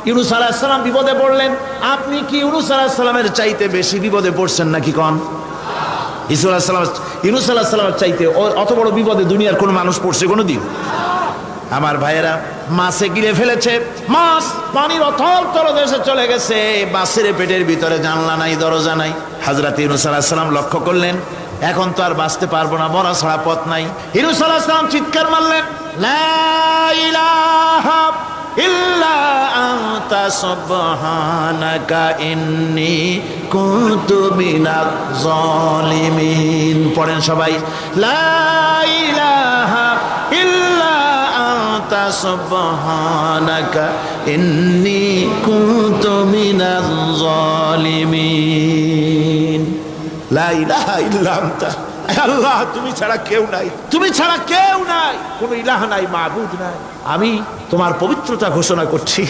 ইউনূস আলাইহিস সালাম বিপদে পড়লেন, আপনি কি ইউনূস আলাইহিস সালামের চাইতে বেশি বিপদে পড়ছেন নাকি কোন? ইউনূস আলাইহিস সালামের চাইতে অত বড় বিপদে দুনিয়ার কোন মানুষ পড়ছে কোনোদিন? আমার ভাইয়েরা, মাছে গিলে ফেলেছে, মাছ পানির অথল তলদেশে চলে গেছে, মাছের পেটের ভিতরে জানলা নাই, দরজা নাই। হযরত ইউনূস আলাইহিস সালাম লক্ষ্য করলেন, এখন তো আর বাঁচতে পারবো না, মরা ছাড়া পথ নাই। ইউনূস আলাইহিস সালাম চিৎকার মারলেন, লা ইলাহা ইল্লা আনতা সুবহানাকা ইন্নী কুনতু মিনাজ জালিমিন। পড়েন সবাই, লা ইলাহা ইল্লা আনতা সুবহানাকা ইন্নী কুনতু মিনাজ জালিমিন। লা ইলাহা ইল্লা আনতা, আল্লাহ তুমি ছাড়া কেউ নাই, তুমি ছাড়া কেউ নাই, কোনো ইলাহ নাই, মাবুদ নাই। আমি তোমার পবিত্রতা ঘোষণা করছি।